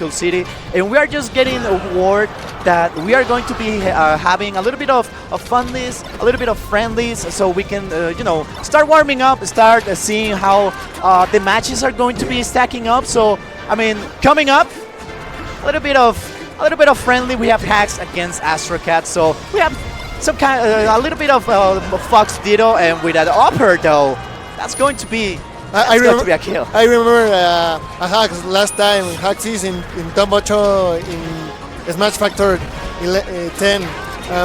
Mexico City, and we are just getting a word that we are going to be having a little bit of Friendlies, a little bit of Friendlies, so we can start warming up, start seeing how the matches are going to be stacking up. So I mean, coming up, a little bit of friendly. We have Hacks against Astrocat, so we have some kind a little bit of Fox Ditto, and with that upper though, that's going to be going to be a kill. I remember Hacks last time. Hacks is in Top 8 in Smash Factor 10,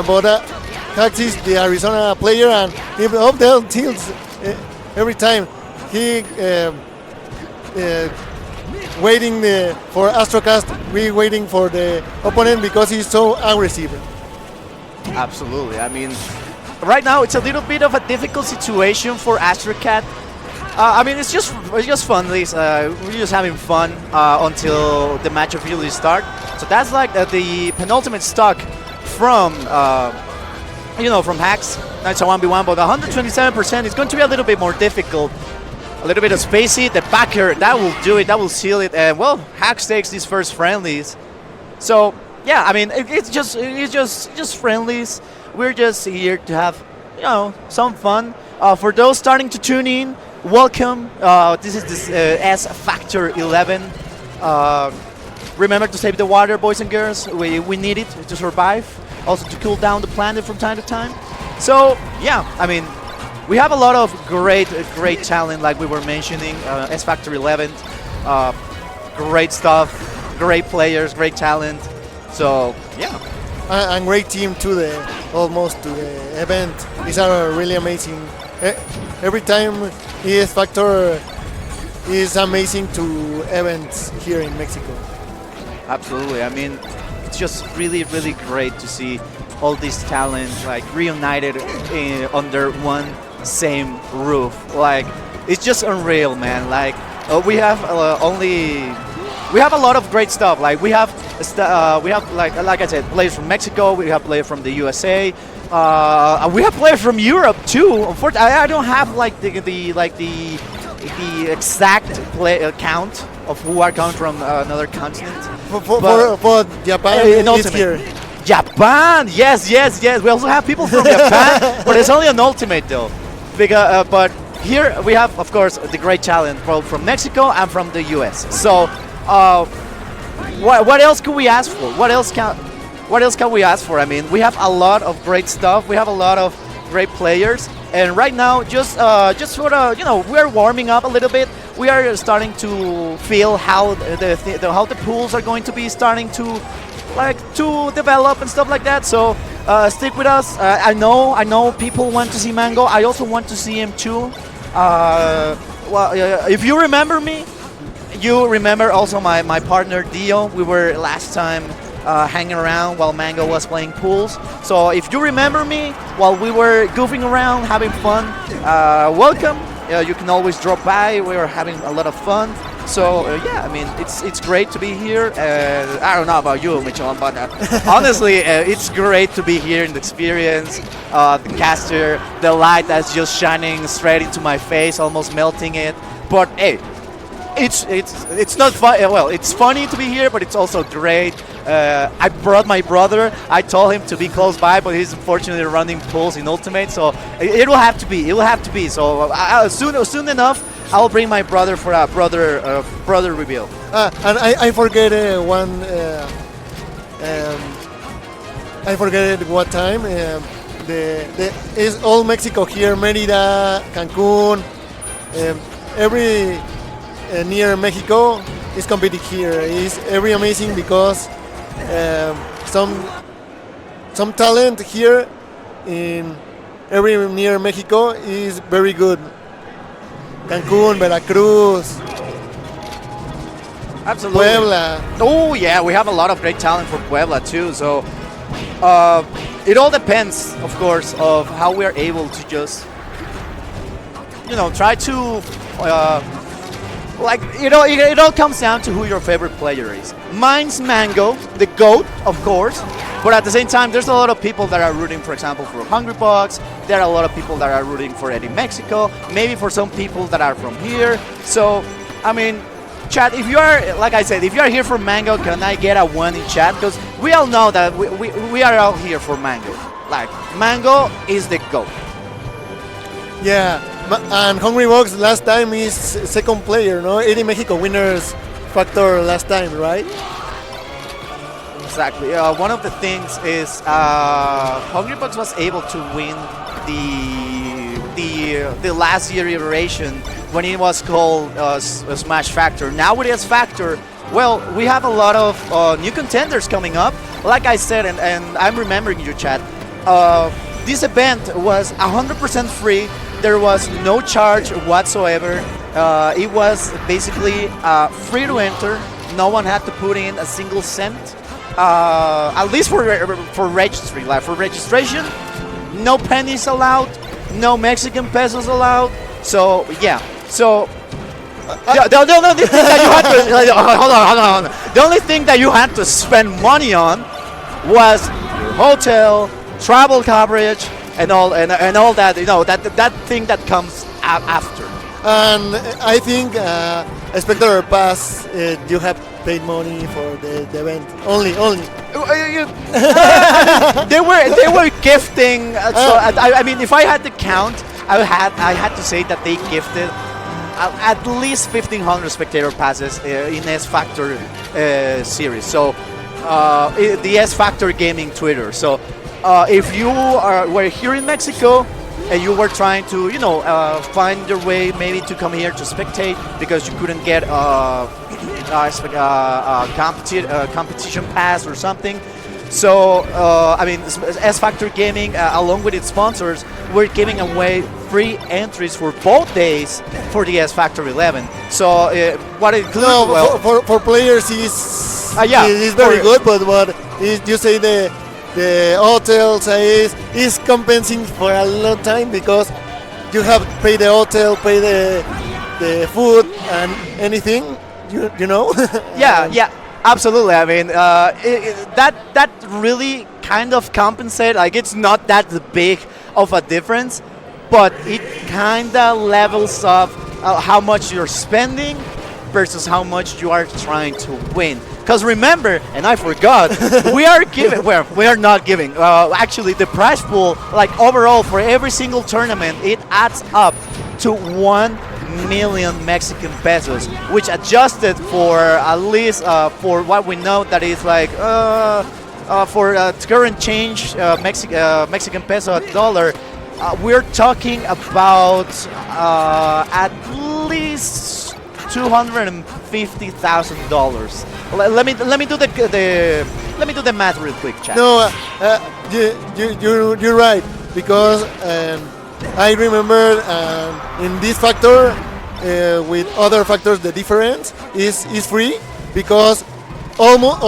but Hacks is the Arizona player, and he up down tilts every time. He waiting for Astrocast. We waiting for the opponent because he's so aggressive. Absolutely. I mean, right now it's a little bit of a difficult situation for Astrocat. I mean, it's just fun. We're just having fun until the match officially start. So that's like the penultimate stock from from Hacks. Now it's a 1v1, but 127% is going to be a little bit more difficult. A little bit of spacey, the backer, that will do it, that will seal it, and well, Hacks takes these first Friendlies. So yeah, I mean, it's just Friendlies. We're just here to have some fun. For those starting to tune in, welcome. This is this S Factor 11. Remember to save the water, boys and girls. We need it to survive. Also to cool down the planet from time to time. So yeah, I mean, we have a lot of great talent, like we were mentioning. S Factor 11, great stuff, great players, great talent. So yeah, and great team to almost to the event. These are really amazing. Every time ES Factor is amazing to events here in Mexico. Absolutely. I mean, it's just really great to see all this talent like reunited under one same roof. Like, it's just unreal, man. Like we have a lot of great stuff. Like we have like I said, players from Mexico. We have players from the USA. We have players from Europe too. Unfortunately, I don't have like the exact count of who are coming from another continent. For Japan, is here. Japan, yes. We also have people from Japan, but it's only an ultimate though. Because, but here we have, of course, the great talent both from Mexico and from the US. So, what else can we ask for? What else can we ask for? I mean, we have a lot of great stuff. We have a lot of great players, and right now, just sort of, we're warming up a little bit. We are starting to feel how the pools are going to be starting to develop and stuff like that. So stick with us. I know people want to see Mango. I also want to see him too. If you remember me, you remember also my partner Dio. We were last time hanging around while Mango was playing pools. So if you remember me while we were goofing around, having fun, welcome. You can always drop by. We are having a lot of fun. So yeah, I mean, it's great to be here. I don't know about you, Mitchell, but honestly, it's great to be here in the experience. The caster, the light that's just shining straight into my face, almost melting it. But hey, it's not fun. Well, it's funny to be here, but it's also great. I brought my brother. I told him to be close by, but he's unfortunately running pools in Ultimate, so it will have to be. It will have to be. So soon enough, I'll bring my brother for a brother reveal. And I forget one. I forget what time. Is all Mexico here, Mérida, Cancun, every near Mexico is competing here. It's very amazing because some talent here in every near Mexico is very good. Cancun, Veracruz, absolutely. Puebla. Oh yeah, we have a lot of great talent for Puebla too. So it all depends, of course, of how we are able to just try to it all comes down to who your favorite player is. Mine's Mango, the GOAT, of course. But at the same time, there's a lot of people that are rooting, for example, for Hungry Bucks. There are a lot of people that are rooting for Eddie Mexico. Maybe for some people that are from here. So, I mean, chat, if you are, like I said, if you are here for Mango, can I get a 1 in chat? Because we all know that we are all here for Mango. Like, Mango is the GOAT. Yeah, and Hungry Box last time is second player, no? 80 Mexico winners factor last time, right? Exactly. One of the things is Hungry Bucks was able to win the last year iteration when it was called Smash Factor. Now with S Factor, well, we have a lot of new contenders coming up. Like I said, and I'm remembering you, chat. This event was 100% free. There was no charge whatsoever. It was basically free to enter. No one had to put in a single cent. At least for registry. Like for registration, no pennies allowed, no Mexican pesos allowed. So yeah. So the only thing that you had to hold on. The only thing that you had to spend money on was your hotel, travel coverage, and all that. You know that thing that comes after. And I think Spectre Pass, you have paid money for the event. Only. They were gifting. So I mean, if I had to count, I had to say that they gifted at least 1,500 spectator passes in S Factor series. So the S Factor Gaming Twitter. So if you were here in Mexico and you were trying to, find your way maybe to come here to spectate because you couldn't get competition pass or something. So, I mean, S Factor Gaming, along with its sponsors, we're giving away free entries for both days for the S Factor 11. So, what it includes? No, for players is very good, but what is you say the hotels is compensating for a long time because you have to pay the hotel, pay the food and anything, you know. Yeah, absolutely. I mean, that really kind of compensate. Like it's not that big of a difference, but it kind of levels up how much you're spending versus how much you are trying to win. Because remember, and I forgot, we are giving. Well, we are not giving. Actually, the prize pool, like overall for every single tournament, it adds up to 1 million Mexican pesos, which adjusted for at least for what we know that is like for current change Mexican peso dollar. We're talking about at least $250,000. Let me do the math real quick, chat. No, you're right because I remember in this factor with other factors the difference is free because almost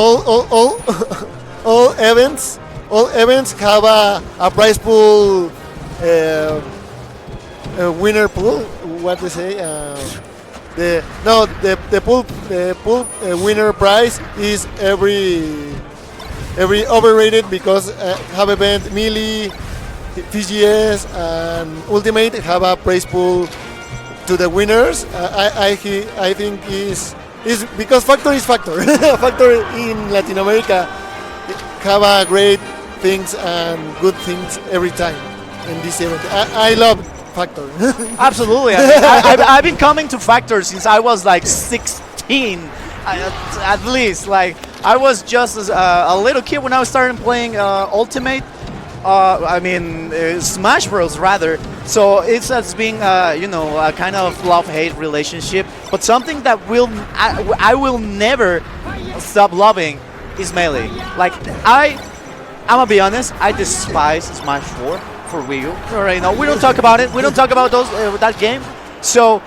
all events have a prize pool winner pool. What they say? The pool winner prize is every overrated because have event Melee, VGS and Ultimate have a prize pool to the winners. I think is because Factor is Factor. Factor in Latin America have a great things and good things every time in this event. I love Factor. Absolutely. I mean, I've been coming to Factor since I was like 16, at least. Like I was just a little kid when I was starting playing Ultimate. Smash Bros. Rather. So it's being a kind of love-hate relationship. But something that I will never stop loving is Melee. Like I'm gonna be honest, I despise Smash 4 for Wii U. Alright, no, we don't talk about it. We don't talk about that game. So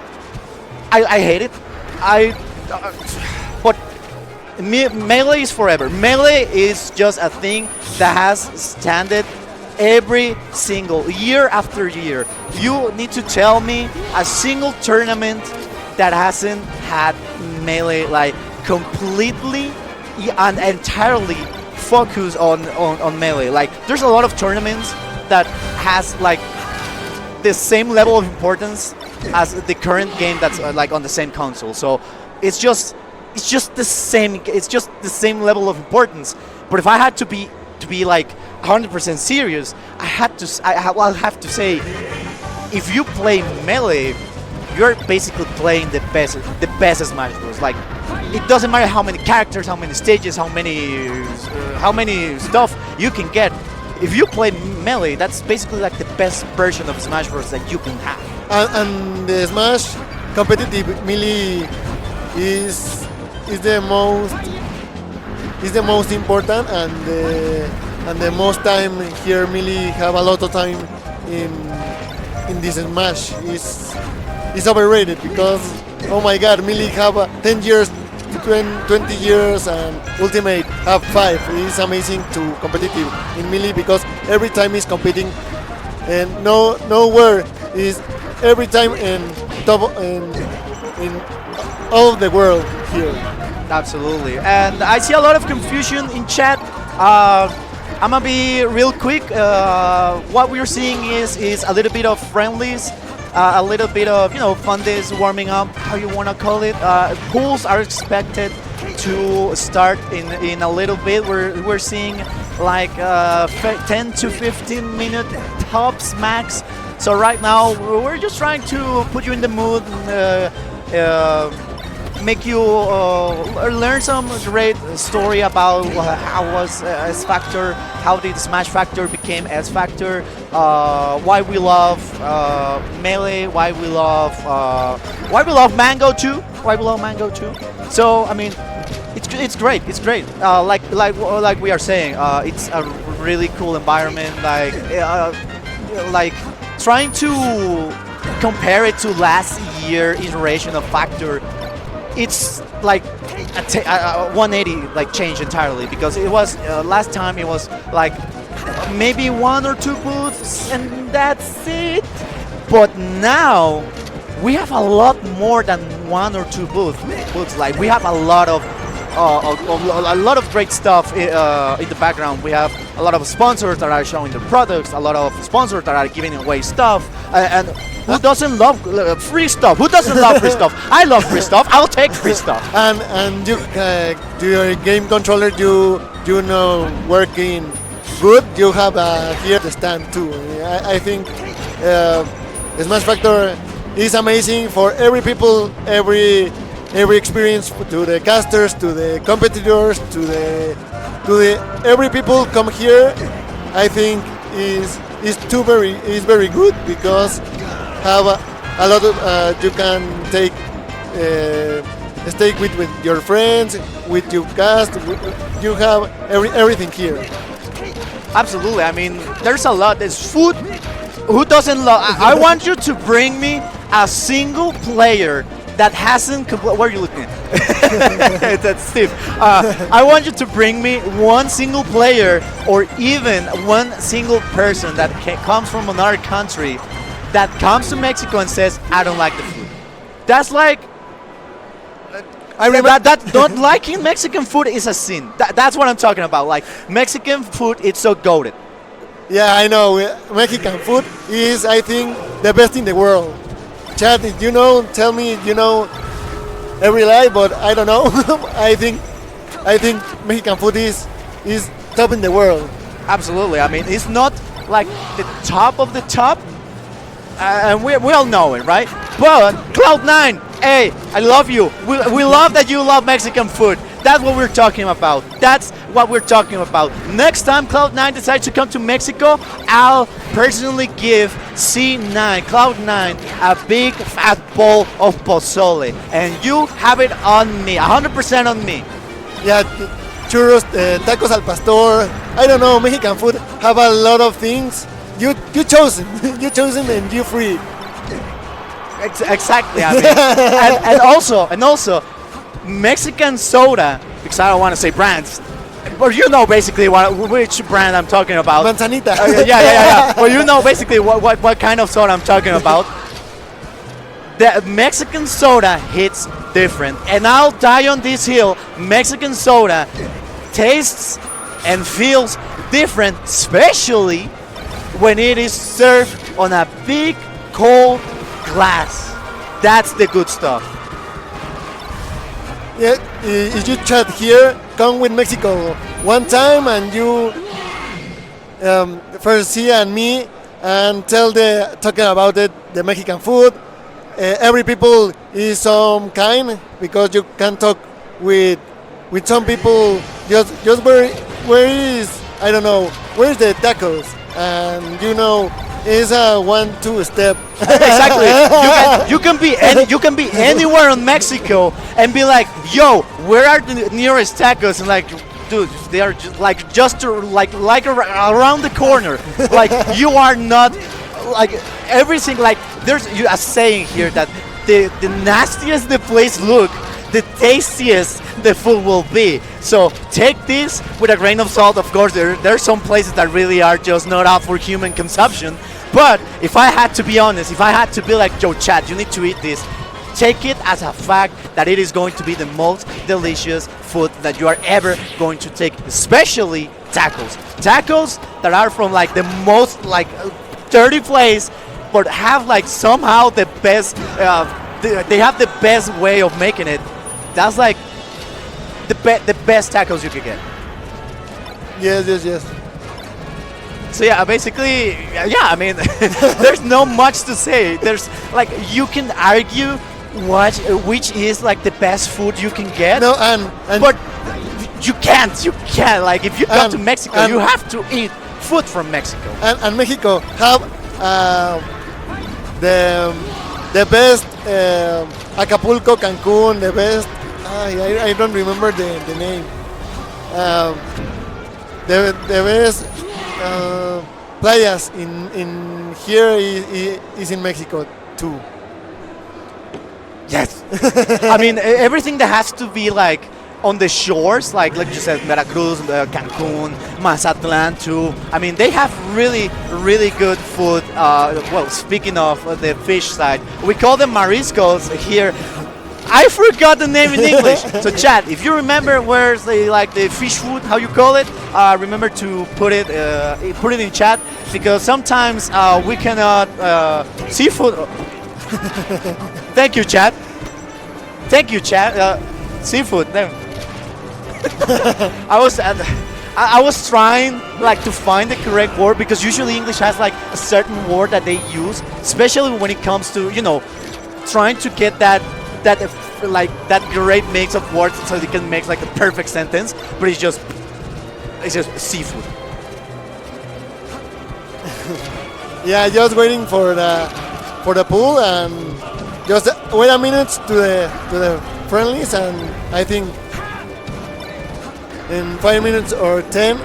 I hate it. But Melee is forever. Melee is just a thing that has standed every single year after year. You need to tell me a single tournament that hasn't had Melee like completely and entirely focused on Melee. Like there's a lot of tournaments that has like the same level of importance as the current game that's like on the same console. So it's just the same. It's just the same level of importance. But if I had to be like 100% serious, I'll have to say, if you play melee, you're basically playing the best Smash Bros. Like, it doesn't matter how many characters, how many stages, how many stuff you can get. If you play melee, that's basically like the best version of Smash Bros. That you can have. And the Smash competitive melee is the most important, and the most time here melee have a lot of time in this Smash is overrated, because oh my god, melee have 10 years, 20 years, and Ultimate have 5. It's amazing to competitive in melee, because every time is competing, and nowhere is every time in top in all of the world here. Absolutely. And I see a lot of confusion in chat. I'm gonna be real quick. What we're seeing is a little bit of friendlies, a little bit of fun days warming up, how you wanna call it. Pools are expected to start in a little bit. We're seeing like 10 to 15 minute tops max. So right now we're just trying to put you in the mood. Make you learn some great story about how was S Factor, how did Smash Factor became S Factor, why we love Melee, why we love Mango too, So I mean, it's great. Like we are saying, it's a really cool environment. Like trying to compare it to last year iteration of Factor. It's like a 180 like change entirely, because it was last time it was like maybe 1 or 2 booths and that's it. But now we have a lot more than 1 or 2 booths. Like, we have a lot of great stuff in the background. We have a lot of sponsors that are showing their products, a lot of sponsors that are giving away stuff, and who doesn't love free stuff? Who doesn't love free stuff? I love free stuff. I'll take free stuff. And you, do your game controller, you know, working good. You have here the stand too. I think Smash Factor is amazing for every people, every experience, to the casters, to the competitors, to the every people come here. I think is very good, because have a lot of you can take stake with your friends, with your cast. You have everything here. Absolutely. I mean, there's a lot. There's food. Who doesn't love? I want you to bring me a single player that hasn't. Where are you looking at? That's Steve. I want you to bring me one single player, or even one single person that comes from another country, that comes to Mexico and says, "I don't like the food." That's like. I remember that not liking Mexican food is a sin. That's what I'm talking about. Like, Mexican food, it's so goated. Yeah, I know. Mexican food is, I think, the best in the world. Chad, tell me, every lie, but I don't know. I think Mexican food is top in the world. Absolutely. I mean, it's not like the top of the top, and we all know it, right? But Cloud9, hey, I love you. We love that you love Mexican food. That's what we're talking about. Next time Cloud9 decides to come to Mexico, I'll personally give C9, Cloud9, a big fat bowl of pozole. And you have it on me, 100% on me. Yeah, churros, tacos al pastor. I don't know, Mexican food have a lot of things. You chosen, and you free. Exactly. I mean, and also, Mexican soda, because I don't want to say brands, but you know basically which brand I'm talking about. Manzanita. Yeah. Well, you know basically what kind of soda I'm talking about. The Mexican soda hits different, and I'll die on this hill. Mexican soda tastes and feels different, especially when it is served on a big cold glass. That's the good stuff. Yeah, if you chat here, come with Mexico one time and you first see and me and talking about the Mexican food. Every people is some kind because you can talk with some people just where is I don't know where is the tacos and it's a 1-2 step. Exactly. You can be anywhere in Mexico and be like, "Yo, where are the nearest tacos?" And like, dude, they are around the corner. Like you are not like everything. Like there's a saying here that the nastiest the place look, the tastiest the food will be. So take this with a grain of salt. Of course, there are some places that really are just not out for human consumption. But if I had to be honest, if I had to be like, "Yo, Chad, you need to eat this," take it as a fact that it is going to be the most delicious food that you are ever going to take, especially tacos. Tacos that are from like the most like dirty place, but have like somehow the best. They have the best way of making it. That's like the best tacos you could get. Yes. So yeah, basically, yeah. I mean, there's no much to say. There's like you can argue which is like the best food you can get. No, and but you can't. Like if you come to Mexico, you have to eat food from Mexico. And Mexico have the best Acapulco, Cancun, the best. I don't remember the name. The best playas in here is in Mexico too. Yes. I mean, everything that has to be like on the shores, like you said, Veracruz, Cancun, Mazatlan too. I mean, they have really good food. Well, speaking of the fish side, we call them mariscos here. I forgot the name in English. So, Chad, if you remember where's the fish food, how you call it, remember to put it in chat because sometimes we cannot seafood. Thank you, Chad. Seafood. There. I was trying like to find the correct word because usually English has like a certain word that they use, especially when it comes to trying to get that great mix of words so they can make like a perfect sentence. But it's just seafood. Yeah, just waiting for the pool and just wait a minute to the friendlies and I think in 5 minutes or 10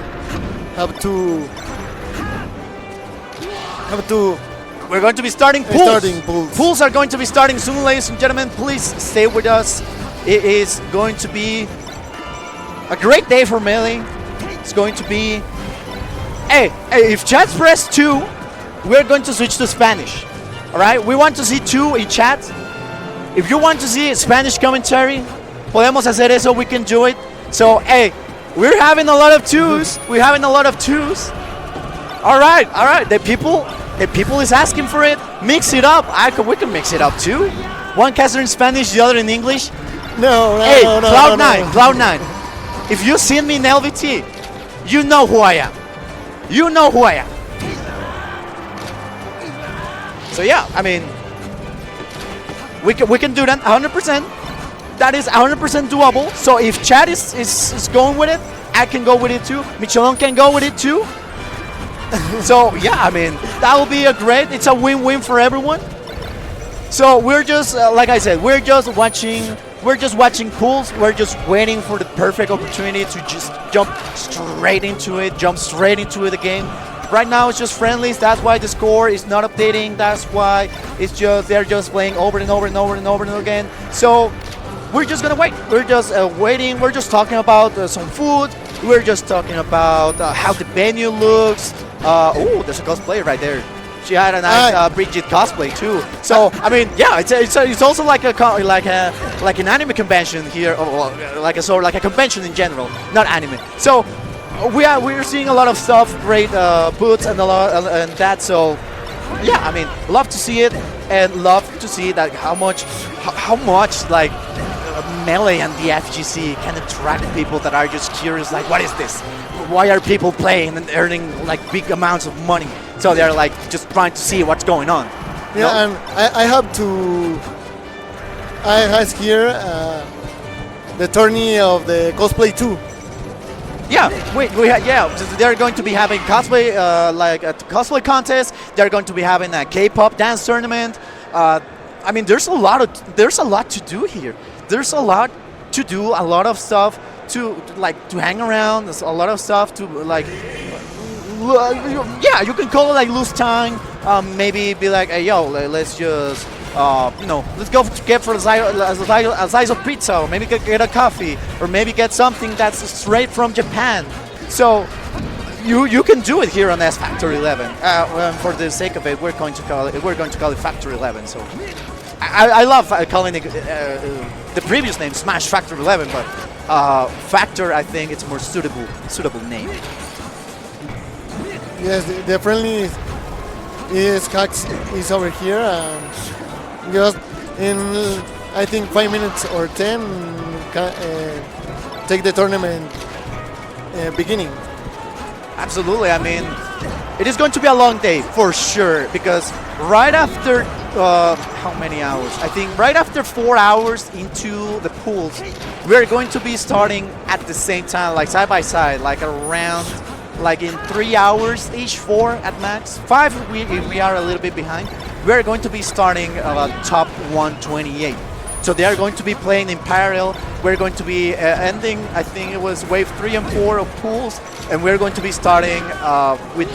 have to We're going to be starting pools. Pools. Pools are going to be starting soon, ladies and gentlemen. Please stay with us. It is going to be a great day for Melee. It's going to be... Hey, if chat press 2, we're going to switch to Spanish. All right? We want to see 2 in chat. If you want to see Spanish commentary, podemos hacer eso, we can do it. So, hey, we're having a lot of 2s. We're having a lot of 2s. All right. The people is asking for it. Mix it up. We can mix it up too. One caster in Spanish, the other in English. No. Hey, Cloud9. If you see me in LVT, you know who I am. So yeah, I mean, we can do that 100%. That is 100% doable. So if Chad is going with it, I can go with it too. Michelon can go with it too. So yeah, I mean, that will be it's a win-win for everyone. So we're just like I said, we're just watching pools. We're just waiting for the perfect opportunity to just jump straight into the game. Right now it's just friendlies. That's why the score is not updating. That's why they're just playing over and over again. So we're just gonna wait. We're just waiting. We're just talking about some food. We're just talking about how the venue looks. Oh, there's a cosplayer right there. She had a nice Bridget cosplay too. So I mean, yeah, it's also like an anime convention here, or like a convention in general, not anime. So we're seeing a lot of stuff, great booths and that. So yeah, I mean, love to see it and love to see that how much like Melee and the FGC can attract people that are just curious, like, what is this? Why are people playing and earning like big amounts of money? So they're like just trying to see what's going on. Yeah, No? and I have to. I has here the tourney of the cosplay too. Yeah, yeah. They're going to be having cosplay, like a cosplay contest. They're going to be having a K-pop dance tournament. I mean, there's a lot to do here. There's a lot to do, a lot of stuff to hang around. There's a lot of stuff to like. Yeah, you can call it like lose time. Maybe be like, hey, yo, let's just. Let's go get for a slice of pizza, or maybe get a coffee, or maybe get something that's straight from Japan. So you can do it here on S Factor 11. For the sake of it, we're going to call it Factor 11. So I love calling it the previous name Smash Factor 11, but Factor, I think it's a more suitable name. Yes, the friendly is Hacks is over here. Just in, I think 5 minutes or 10, take the tournament beginning. Absolutely. I mean, it is going to be a long day for sure, because right after how many hours? I think right after 4 hours into the pools, we're going to be starting at the same time, like side by side, like around like in 3 hours each, 4 at max. 5 we are a little bit behind. We're going to be starting top 128. So they are going to be playing in parallel. We're going to be ending, I think it was wave 3 and 4 of pools, and we're going to be starting with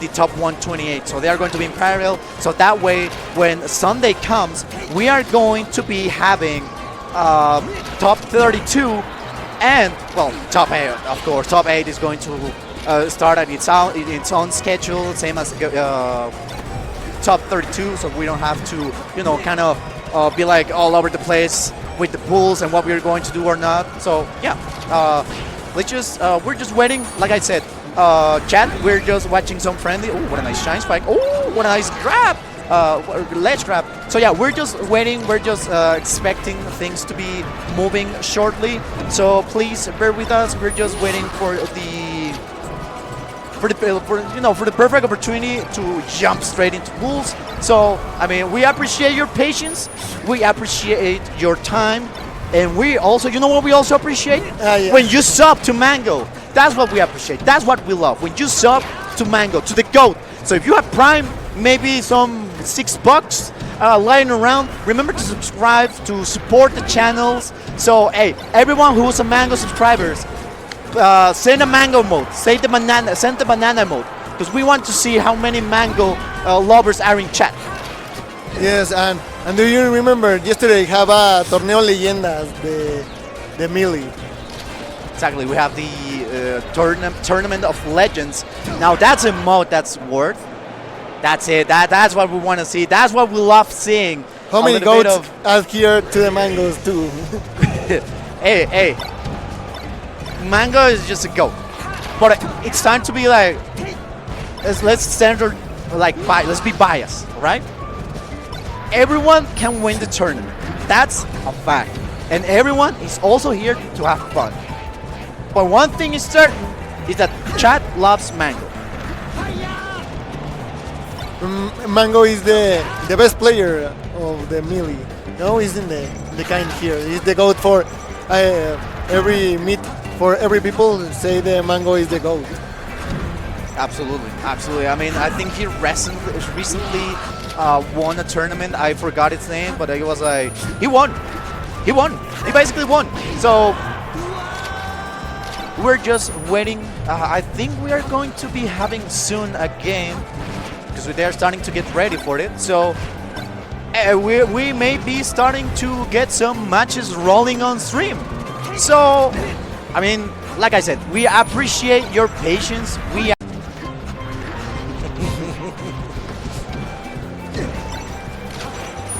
the top 128. So they are going to be in parallel. So that way, when Sunday comes, we are going to be having top 32 and, well, top 8, of course. Top 8 is going to start at its own schedule, same as top 32, so we don't have to, kind of be like all over the place with the pools and what we're going to do or not. So yeah, we're just waiting. Like I said, chat, we're just watching some friendly. Oh, what a nice shine spike. Oh, what a nice grab. Ledge grab. So yeah, we're just waiting. We're just expecting things to be moving shortly. So please bear with us. We're just waiting for the perfect opportunity to jump straight into pools. So I mean, we appreciate your patience. We appreciate your time, and we also, what we also appreciate? Yeah. When you sub to Mango. That's what we appreciate. That's what we love. When you sub to Mango, to the GOAT. So if you have Prime, maybe some $6 lying around, remember to subscribe to support the channels. So hey, everyone who's a Mango subscribers, send a Mango mode, send the banana mode, because we want to see how many Mango lovers are in chat. Yes, and do you remember yesterday have a Torneo Leyendas, the Melee? Exactly, we have the Tournament of Legends. Now that's a mode that's worth. That's it. That's what we want to see. That's what we love seeing. How many goats add here to the mangoes too? Hey. Mango is just a goat. But it's time to be like, let's be biased, right? Everyone can win the tournament. That's a fact. And everyone is also here to have fun. But one thing is certain, is that chat loves Mango. Mango is the best player of the Melee. No, he's in the kind here. He's the GOAT for every meet. For every people, say the Mango is the GOAT. Absolutely. I mean, I think he recently won a tournament. I forgot its name, but it was like he won. He basically won. So we're just waiting. I think we are going to be having soon a game, because they're starting to get ready for it. So we may be starting to get some matches rolling on stream. So, I mean, like I said, we appreciate your patience.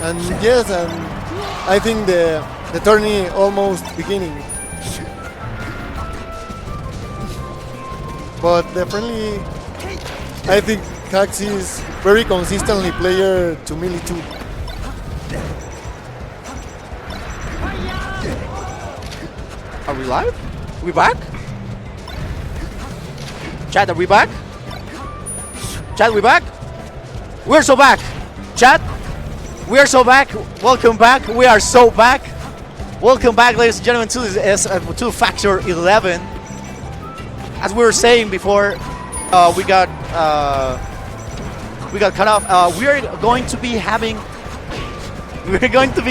And yes, and I think the tourney almost beginning. But definitely, I think Cax is very consistently player to Melee too. Are we live? We back? Chat, are we back? Chat, we back? We're so back. Chat, we are so back. Welcome back. We are so back. Welcome back, ladies and gentlemen, to this to Factor 11. As we were saying before, we got cut off. We're going to be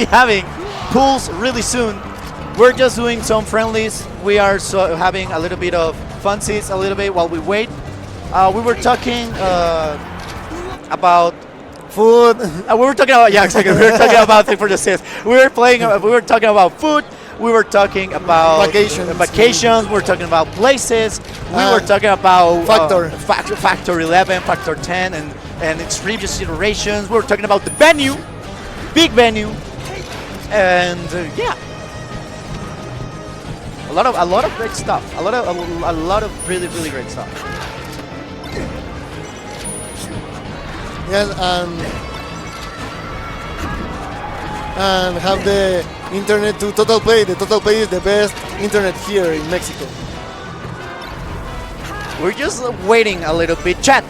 having pools really soon. We're just doing some friendlies. We are having a little bit of fun seats a little bit while we wait. We were talking about Food. we were talking about exactly. We were talking about things for the seats. We were talking about food. We were talking about vacations. We were talking about places. We were talking about Factor 11, Factor 10, and its previous iterations. We were talking about the venue, big venue, and yeah, a lot of great stuff. A lot of really great stuff. Yes, and have the internet to Total Play. The Total Play is the best internet here in Mexico. We're just waiting a little bit. Chat,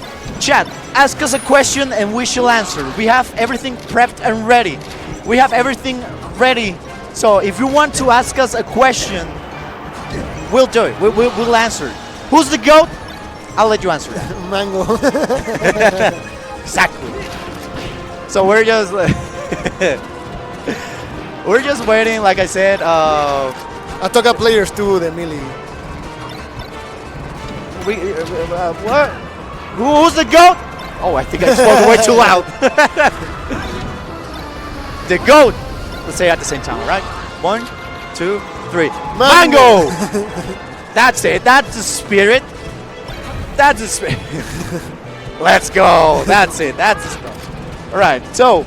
ask us a question and we shall answer. We have everything prepped and ready. We have everything ready. So if you want to ask us a question, we'll do it. We'll answer. Who's the GOAT? I'll let you answer that. Mango. Exactly. So we're just waiting. Like I said, Astrocat players too, the melee. What? Who's the GOAT? Oh, I think I spoke way too loud. The GOAT. Let's say it at the same time, all right? 1, 2, 3. Mango. That's it. That's the spirit. That's the spirit. Let's go. That's it. That's the spirit. All right. So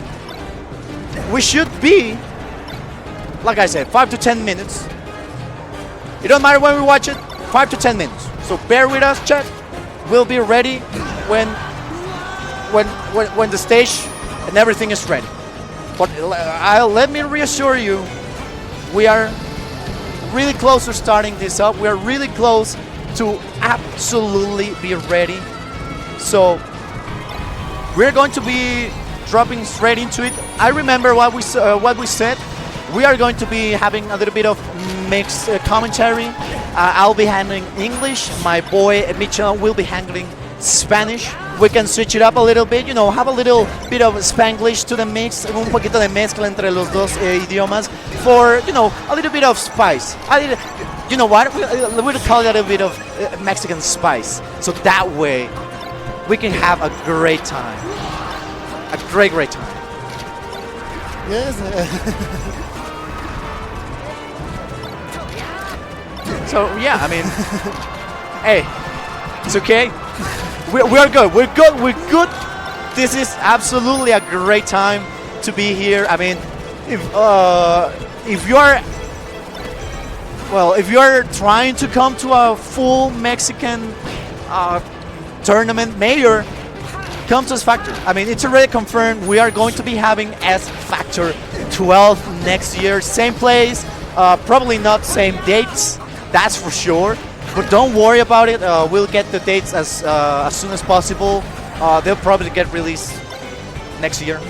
we should be, like I said, 5 to 10 minutes. It don't matter when we watch it. 5 to 10 minutes. So bear with us, chat. We'll be ready when the stage and everything is ready. But let me reassure you, we are really close to starting this up. We are really close to absolutely be ready. So we're going to be dropping straight into it. I remember what we said. We are going to be having a little bit of mixed commentary. I'll be handling English. My boy Mitchell will be handling Spanish. We can switch it up a little bit, have a little bit of Spanglish to the mix, un poquito de mezcla entre los dos idiomas for, a little bit of spice. You know what? We'll call it a bit of Mexican spice. So that way, we can have a great time. A great time. Yes. So yeah, I mean, hey, it's okay. We're good. We're good. This is absolutely a great time to be here. I mean, if you're trying to come to a full Mexican tournament major, come to S Factor. I mean, it's already confirmed. We are going to be having S Factor 12 next year. Same place, probably not same dates. That's for sure. But don't worry about it. We'll get the dates as soon as possible. They'll probably get released next year,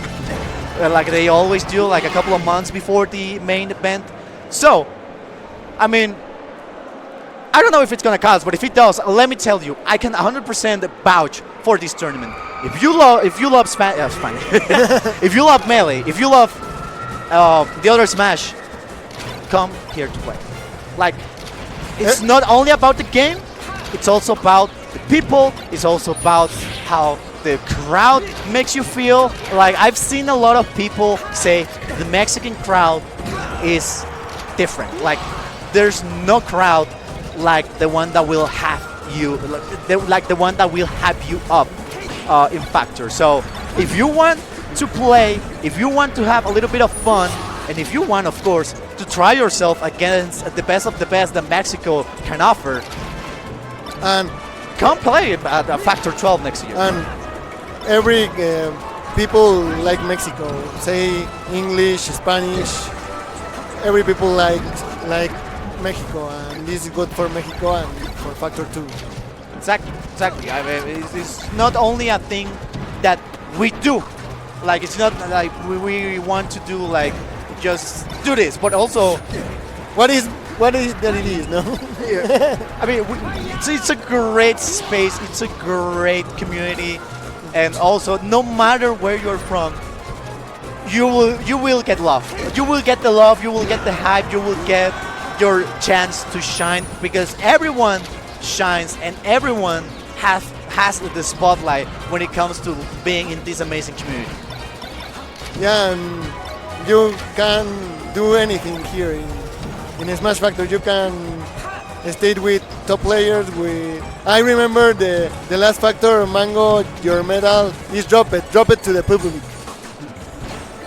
like they always do, like a couple of months before the main event. So, I mean, I don't know if it's gonna cost, but if it does, let me tell you, I can 100% vouch for this tournament. If you love Spanish, if you love Melee, if you love the other Smash, come here to play. Like, it's not only about the game, it's also about the people, it's also about how the crowd makes you feel. Like, I've seen a lot of people say the Mexican crowd is different. Like, there's no crowd like the one that will have you, like the one that will hype you up in Factor. So if you want to play, if you want to have a little bit of fun, and if you want, of course, to try yourself against the best of the best that Mexico can offer, and come play at Factor 12 next year. And every people like Mexico, say English, Spanish. Every people like Mexico, and this is good for Mexico and for Factor 2. Exactly, exactly. I mean, it's not only a thing that we do, like it's not like we want to do like just do this, but also What is that it is, no? I mean, it's a great space. It's a great community, and also no matter where you're from, you will get love. You will get the love. You will get the hype. You will get your chance to shine because everyone shines and everyone has the spotlight when it comes to being in this amazing community. Yeah, and you can do anything here in Smash Factor. You can stay with top players. I remember the last Factor, Mango, your medal is drop it to the public.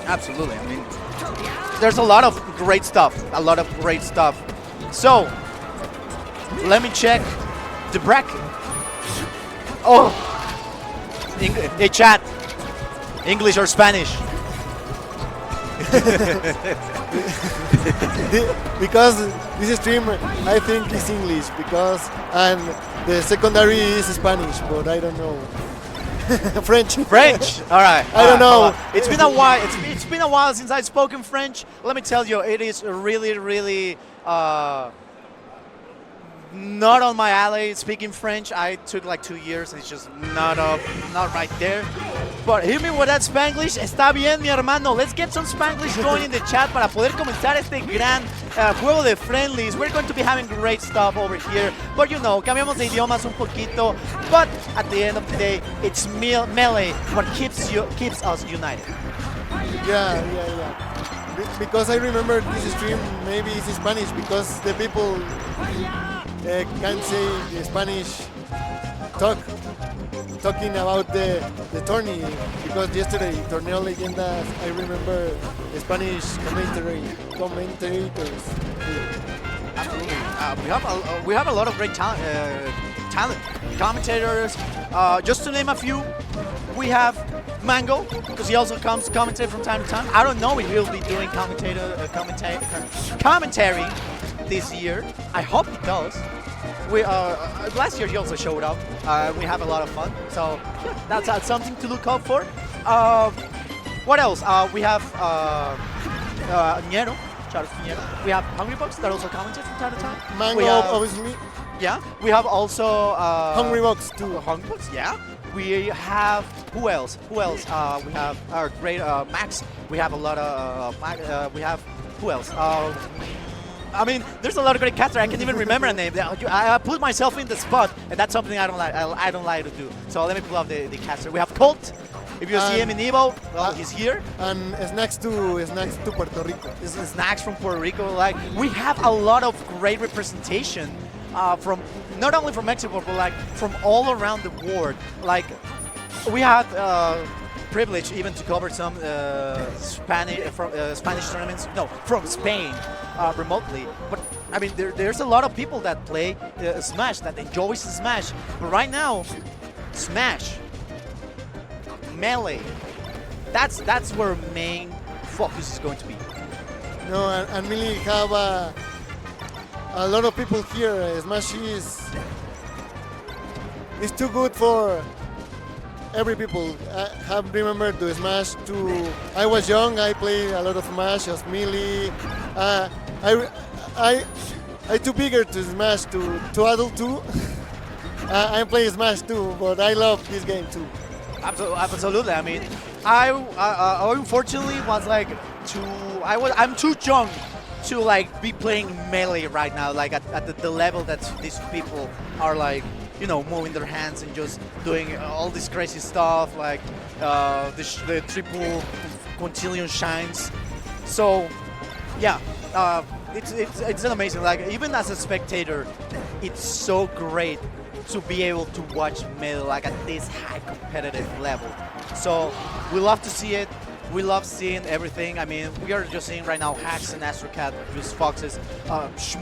Absolutely. I mean, there's a lot of great stuff. A lot of great stuff. So, let me check the bracket. Oh, hey chat, English or Spanish? Because this stream, I think is English and the secondary is Spanish, but I don't know. French. French. All right. I don't know. It's been a while. It's been a while since I've spoken French. Let me tell you, it is really not on my alley speaking French. I took like 2 years. It's just not right there. But hit me with that Spanglish. Está bien, mi hermano. Let's get some Spanglish going in the chat para poder comenzar este gran juego de Friendlies. We're going to be having great stuff over here. But you know, cambiamos de idiomas un poquito. But at the end of the day, it's melee what keeps us united. Yeah. Because I remember this stream, maybe it's Spanish because the people can't say the Spanish talking about the tourney, because yesterday Torneo Leyendas, I remember the Spanish commentators. Absolutely. We have a lot of great talent commentators. Just to name a few, we have Mango, because he also comes to commentate from time to time. I don't know if he'll be doing commentary this year. I hope he does. We last year he also showed up. We have a lot of fun, so yeah, that's something to look out for. What else? We have Ñero, Charles Ñero. We have Hungry Bucks that also commentate from time to time. Mango, obviously. Yeah. We have also Hungry Bucks too. Hungry Bucks, yeah. We have who else? We have our great Max. We have a lot of we have who else? I mean, there's a lot of great casters. I can't even remember a name. I put myself in the spot, and that's something I don't like. I don't like to do. So let me pull up the caster. We have Colt. If you see him in Evo, well, he's here. And Snacks to Puerto Rico. Snacks from Puerto Rico. Like, we have a lot of great representation from not only from Mexico, but like from all around the world. Like, we had privilege even to cover some Spanish tournaments. No, from Spain remotely. But I mean, there's a lot of people that play Smash, that enjoys Smash. But right now, Smash, Melee, that's where main focus is going to be. No, and really have a lot of people here. Smash is too good for every people. I have remembered to Smash too. I was young. I played a lot of Smash as Melee. I too bigger to Smash to adult too. I'm playing Smash too, but I love this game too. Absolutely. I mean, I unfortunately was like I'm too young to like be playing Melee right now. Like at the level that these people are like, you know, moving their hands and just doing all this crazy stuff, like the triple quintillion shines. So, yeah, it's an amazing. Like, even as a spectator, it's so great to be able to watch Melee like at this high competitive level. So we love to see it. We love seeing everything. I mean, we are just seeing right now Hacks and Astrocat, just Foxes,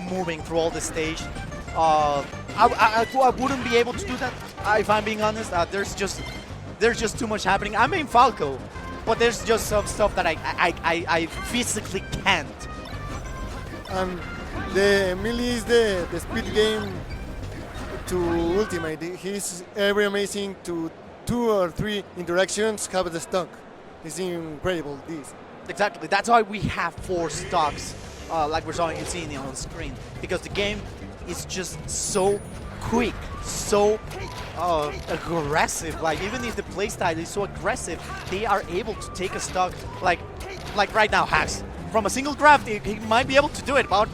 moving through all the stage. I wouldn't be able to do that if I'm being honest. There's just too much happening. I'm in Falco, but there's just some stuff that I physically can't. The melee is the speed game to ultimate. He's very amazing to 2 or 3 interactions have the stock. It's incredible this. Exactly. That's why we have 4 stocks, like we're seeing on the screen, because the game is just so quick, so aggressive. Like even if the playstyle is so aggressive, they are able to take a stock like right now, Hacks. From a single grab, he might be able to do it, but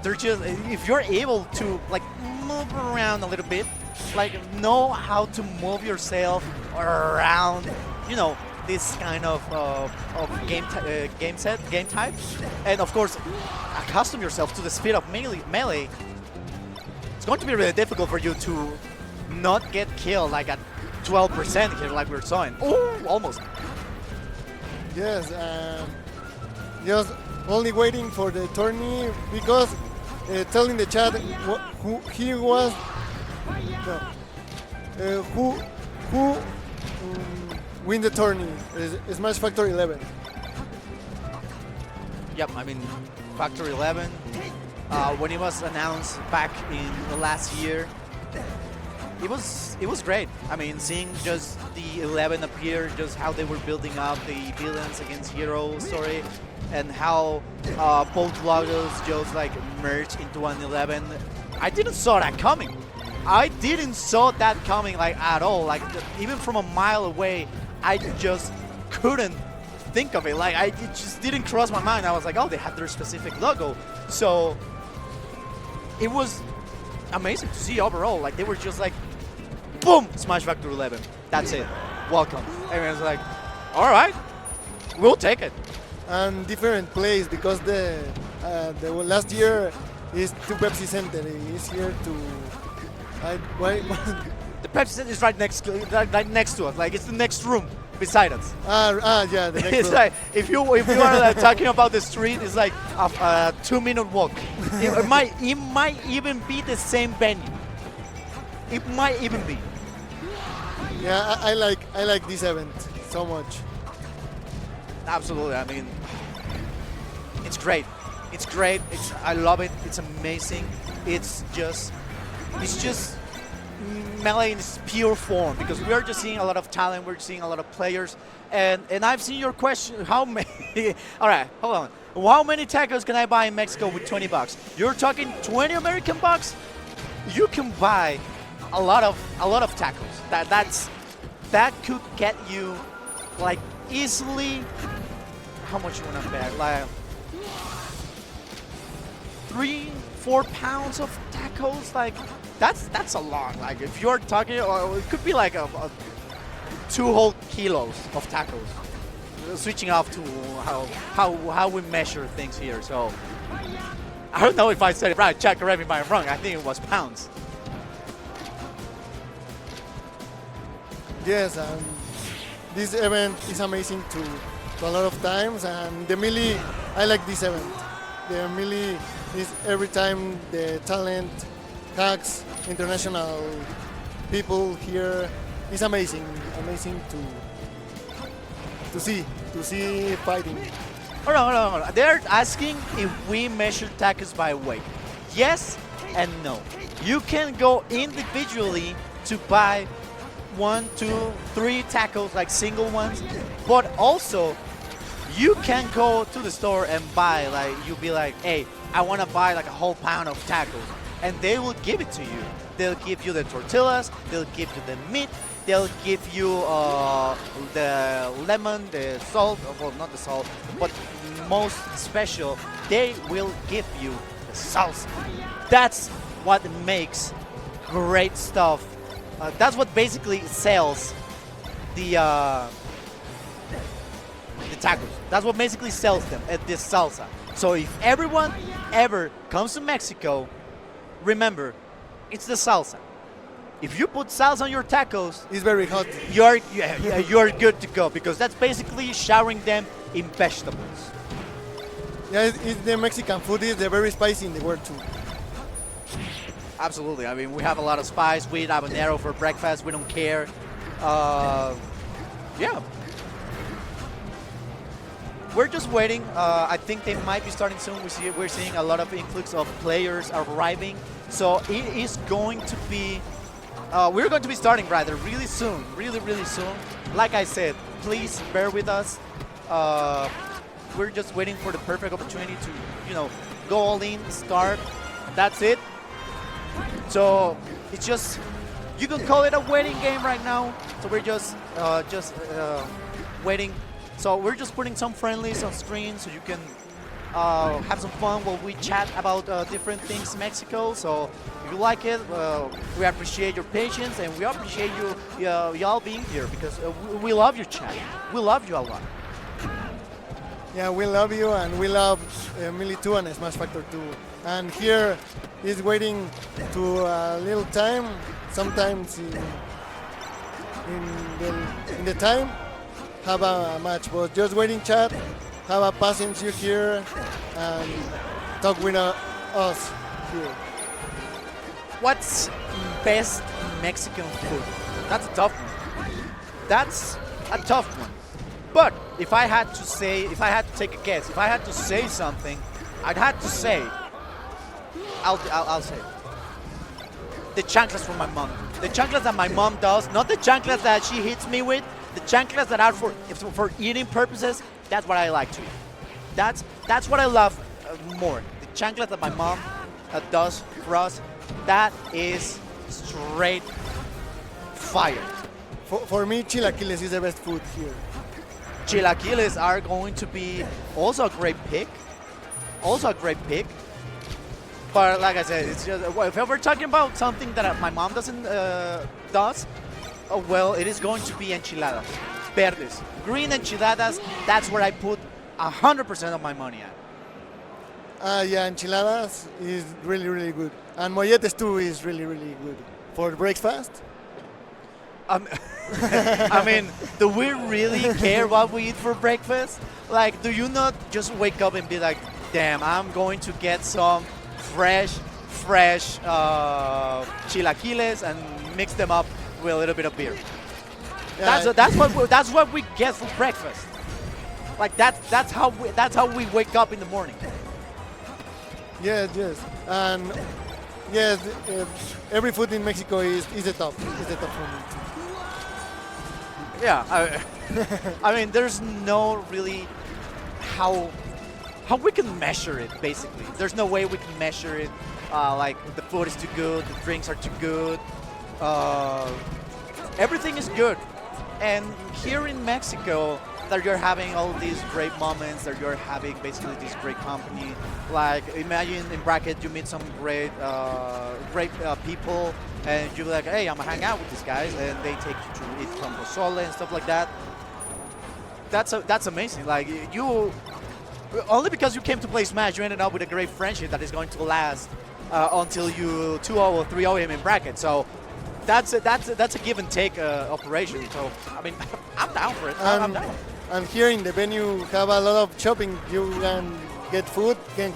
they're just if you're able to like move around a little bit, like know how to move yourself around, you know, this kind of game type, and of course accustom yourself to the speed of melee. It's going to be really difficult for you to not get killed like at 12% here, like we're saying. Oh, almost. Yes, just only waiting for the tourney because telling the chat who he was, no, who win the tourney is Smash Factor 11. Yep, I mean Factor 11. When it was announced back in the last year, it was great. I mean, seeing just the 11 appear, just how they were building up the villains against hero story, and how both logos just like merged into an 11. I didn't saw that coming. I didn't saw that coming like at all. Like even from a mile away, I just couldn't think of it. Like it just didn't cross my mind. I was like, oh, they have their specific logo. So it was amazing to see overall. Like they were just like, boom, Smash Factor 11. That's it. Welcome. Everyone's like, all right, we'll take it. And different place because the last year is to Pepsi Center. He's here to. Why? The Pepsi Center is right next to us. Like it's the next room beside us. Yeah, the next It's room. like if you are talking about the street, it's like a 2-minute walk. It might even be the same venue. It might even be. Yeah, I like this event so much. Absolutely. I mean, it's great. It's great. I love it. It's amazing. It's just Melee in its pure form, because we are just seeing a lot of talent. We're seeing a lot of players, and I've seen your question. How many? All right, hold on. How many tacos can I buy in Mexico with $20? You're talking 20 American bucks. You can buy a lot of tacos. That could get you like easily. How much you want to bet? Like 3-4 pounds of tacos. Like that's a lot. Like if you're talking, or it could be like a 2 whole kilos of tacos. Switching off to how we measure things here. So I don't know if I said it right. Check, correct me if I'm wrong. I think it was pounds. Yes, and this event is amazing to a lot of times, and the melee, I like this event. The melee is every time the talent, hacks, international people here is amazing to see fighting. Hold on. They're asking if we measure tacos by weight. Yes and no. You can go individually to buy 1, 2, 3 tacos, like single ones, but also you can go to the store and buy, like you'll be like, hey, I want to buy like a whole pound of tacos, and they will give it to you. They'll give you the tortillas, they'll give you the meat, they'll give you the lemon, the salt, well, not the salt, but most special, they will give you the salsa. That's what makes great stuff. That's what basically sells the tacos. That's what basically sells them at this salsa. So if everyone ever comes to Mexico, remember, it's the salsa. If you put salsa on your tacos, It's very hot. you're good to go, because that's basically showering them in vegetables. Yeah, it's the Mexican food is the very spicy in the world too. Absolutely. I mean, we have a lot of spice. We eat habanero for breakfast. We don't care. Yeah. we're just waiting. I think they might be starting soon. We're seeing a lot of influx of players arriving. So it is going to be. We're going to be starting rather really soon, really soon. Like I said, please bear with us. We're just waiting for the perfect opportunity to, go all in, start. That's it. So it's just, you can call it a waiting game right now. So we're just waiting. So we're just putting some friendlies on screen so you can have some fun while we chat about different things in Mexico. So if you like it, we appreciate your patience and we appreciate y'all being here because we love your chat. We love you a lot. Yeah, we love you and we love Melee 2 and Smash Factor 2. And here is waiting to a little time, sometimes in the time, have a match. But just waiting chat, have a patience you here and talk with us here. What's best Mexican food? That's a tough one. That's a tough one. But if I had to take a guess, if I had to say something, I'd have to say, I'll say, the chanclas from my mom. The chanclas that my mom does, not the chanclas that she hits me with, the chanclas that are for eating purposes, that's what I like to eat. That's what I love more. The chanclas that my mom does for us, that is straight fire. For me, chilaquiles is the best food here. Chilaquiles are going to be also a great pick. But like I said, it's just if we're talking about something that my mom does, well, it is going to be enchiladas, verdes, green enchiladas. That's where I put 100% of my money at. Yeah, enchiladas is really good, and molletes too is really good for breakfast. I mean, do we really care what we eat for breakfast? Like, do you not just wake up and be like, damn, I'm going to get some fresh chilaquiles and mix them up with a little bit of beer. Yeah, That's what we get for breakfast. Like that's how we wake up in the morning. yes, and yes, every food in Mexico is the top. Is the top for me. Yeah, I mean, there's no really how we can measure it. Basically, there's no way we can measure it. Like the food is too good, the drinks are too good, everything is good. And here in Mexico, that you're having all these great moments, that you're having basically this great company. Like imagine in bracket you meet some great people, and you're like, hey, I'm gonna hang out with these guys, and they take you to eat some pozole and stuff like that. That's amazing. Like you, only because you came to play Smash, you ended up with a great friendship that is going to last until you 2-0 or 3-0 him in bracket. So that's a give and take operation. So I mean, I'm down for it. I'm down. And here in the venue have a lot of shopping. You can get food, can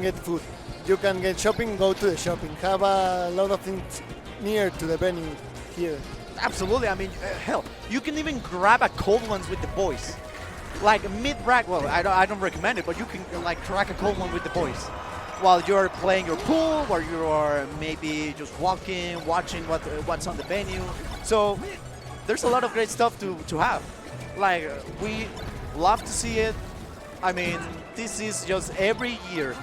get food. You can get shopping, go to the shopping. Have a lot of things near to the venue here. Absolutely. I mean, hell, you can even grab a cold ones with the boys. Like mid-bracket, well, I don't recommend it, but you can like crack a cold one with the boys while you're playing your pool, or you are maybe just walking, watching what's on the venue. So there's a lot of great stuff to have. Like we love to see it. I mean, this is just every year,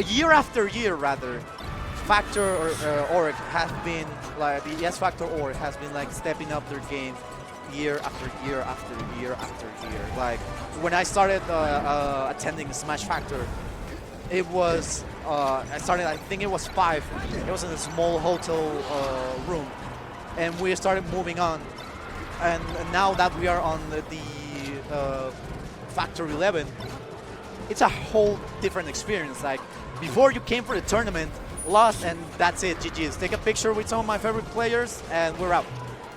year after year rather. Factor org has been like the Yes Factor org has been like stepping up their game year after year after year after year. Like when I started attending Smash Factor, it was I think it was 5. It was in a small hotel room, and we started moving on. And now that we are on the Factor 11, it's a whole different experience. Like before, you came for the tournament, lost, and that's it. GG's. Take a picture with some of my favorite players, and we're out.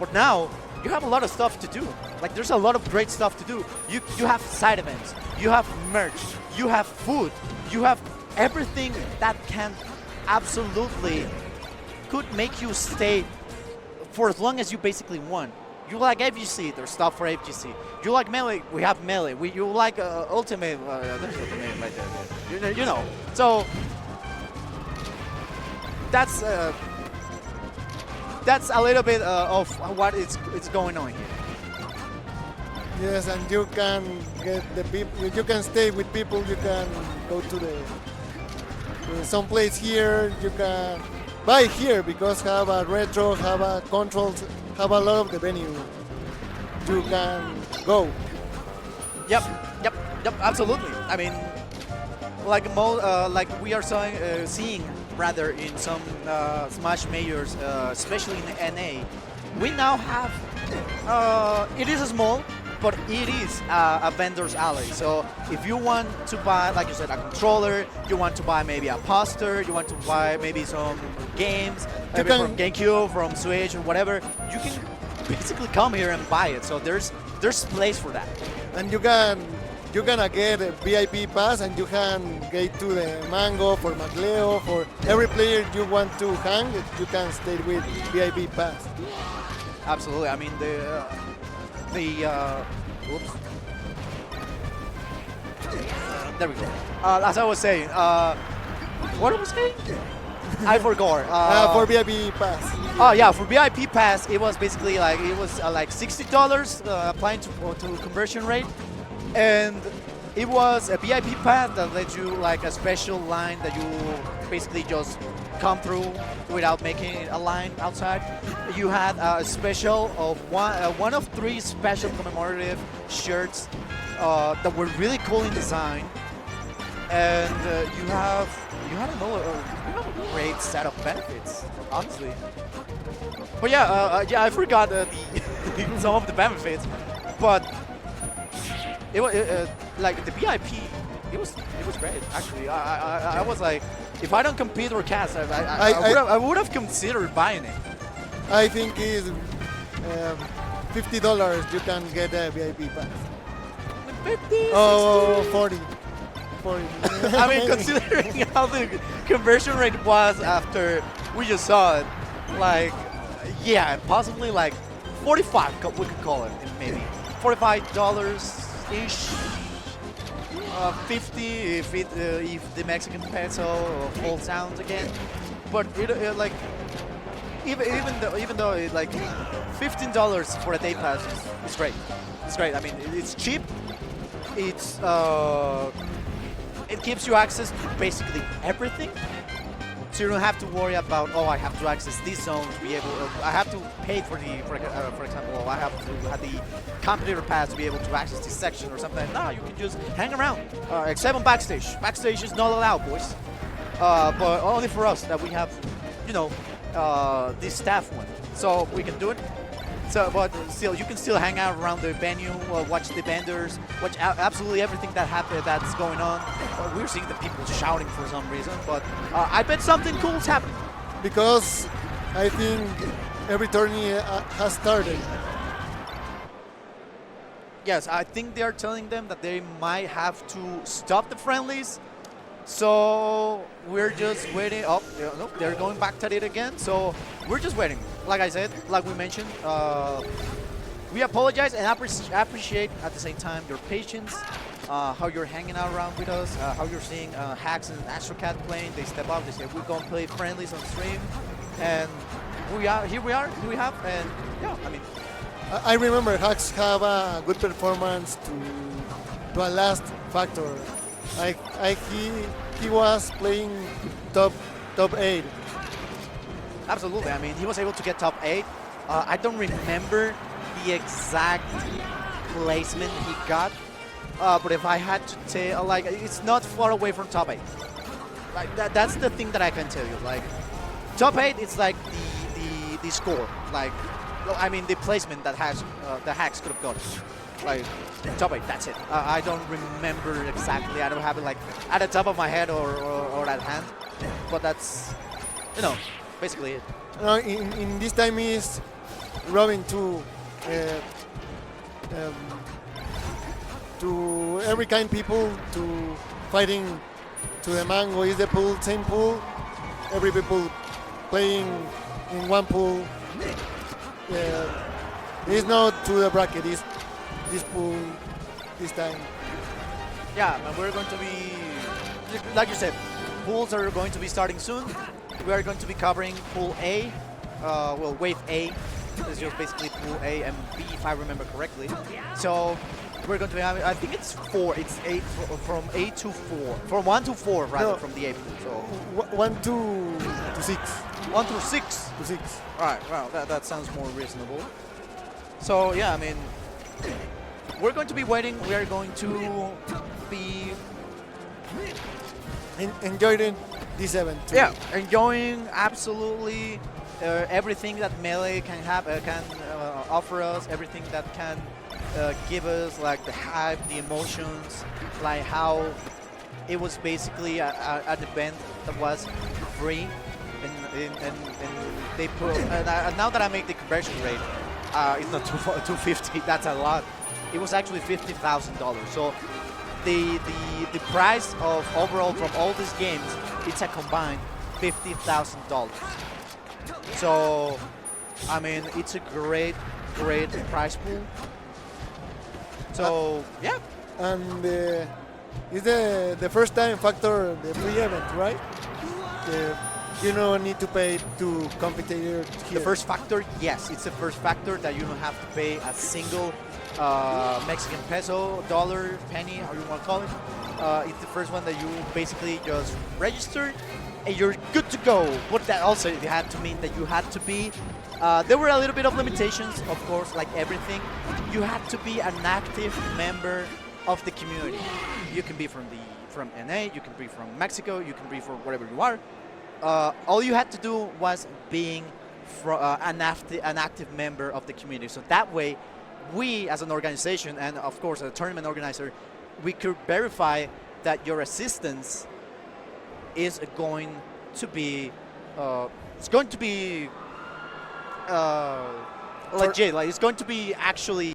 But now you have a lot of stuff to do. Like there's a lot of great stuff to do. You have side events, you have merch, you have food, you have everything that can absolutely could make you stay for as long as you basically want. You like FGC, there's stuff for FGC. You like melee, we have melee. You like ultimate, there's ultimate right there. You know. So that's a little bit of what it's going on here. Yes, and you can get the people. You can stay with people. You can go to the some place here. You can buy here because have a retro, have a controls, have a lot of the venue. You can go. Yep, absolutely. I mean, like we are seeing rather in some Smash majors, especially in the NA, we now have. It is small, but it is a vendor's alley. So if you want to buy, like you said, a controller, you want to buy maybe a poster, you want to buy maybe some games maybe from GameCube, from Switch, or whatever, you can basically come here and buy it. So there's place for that. And you're gonna get a VIP pass, and you can get to the Mango for Macleo, for every player you want to hang, you can stay with VIP pass. Absolutely. I mean oops. There we go. As I was saying, what was I saying? I forgot. For VIP pass. Oh yeah, for VIP pass, it was basically like like $60 applying to conversion rate, and it was a VIP pass that lets you like a special line that you basically just come through without making a line outside. You had a special of one of 3 special commemorative shirts that were really cool in design, and you have a great set of benefits, honestly. But yeah, I forgot some of the benefits, but it was like the VIP. It was great actually. I was like, if I don't compete or cast, I would have considered buying it. I think it's $50. You can get a VIP pass. 50, Oh, 60. 40. I mean, considering how the conversion rate was after we just saw it, like, yeah, possibly like 45. We could call it maybe $45 ish. 50 if the Mexican peso holds down again, but it like even though it like $15 for a day pass is great. It's great. I mean, it's cheap. It's it gives you access to basically everything, so you don't have to worry about, oh, I have to access this zone to be able. I have to pay for example, I have to have the competitor pass to be able to access this section or something. No, you can just hang around. Except on backstage. Backstage is not allowed, boys. But only for us that we have, this staff one, so we can do it. So, but still, you can still hang out around the venue, watch the vendors, watch absolutely everything that's going on. We're seeing the people shouting for some reason, but I bet something cool's happening. Because I think every tourney has started. Yes, I think they are telling them that they might have to stop the friendlies. So we're just waiting. Oh, no, they're going back to it again. So we're just waiting. Like I said, like we mentioned, we apologize and appreciate at the same time your patience, how you're hanging out around with us, how you're seeing Hacks and Astrocat playing. They step up. They say we're gonna play friendlies on stream, and here we are. We have, and yeah, I mean, I remember Hacks have a good performance to a last factor. He was playing top 8. Absolutely. I mean, he was able to get top 8. I don't remember the exact placement he got, but if I had to tell, like, it's not far away from top 8. Like that's the thing that I can tell you. Like, top 8, it's like the score. Like, I mean, the placement that the Hacks could have got. Like, top 8, that's it. I don't remember exactly. I don't have it like at the top of my head or at hand, but that's, basically it. In this time is Robin to every kind people to fighting to the Mango is the pool, same pool. Every people playing in one pool. It's not to the bracket. It's this pool this time. Yeah, and we're going to be, like you said, pools are going to be starting soon. We are going to be covering Pool A, well, Wave A. It's just basically Pool A and B, if I remember correctly. So we're going to be having, I think it's 4. It's 8 from A to 4, from 1 to 4 rather, No. from the A pool. So 1 to 6. 1 through 6. To 6. All right, well, that sounds more reasonable. So yeah, I mean, we're going to be waiting. We are going to be Enjoying this event. Too. yeah, enjoying absolutely everything that Melee can have, can offer us, everything that can give us, like the hype, the emotions, like how it was basically an event that was free, and they put. And now that I make the conversion rate, it's not 250. That's a lot. It was actually $50,000. So the price of overall from all these games, it's a combined $50,000. So I mean, it's a great prize pool. So yeah, And it's the first time factor the free event, right? You don't need to pay to competitors here. the first factor, yes, it's the first factor that you don't have to pay a single Mexican peso, dollar, penny, how you want to call it. It's the first one that you basically just register and you're good to go. But that also it had to mean that you had to be. There were a little bit of limitations, of course, like everything. You had to be an active member of the community. You can be from NA, you can be from Mexico, you can be from wherever you are. All you had to do was being an active member of the community. So that way, we as an organization and of course a tournament organizer, we could verify that your assistance is going to be legit. Like it's going to be actually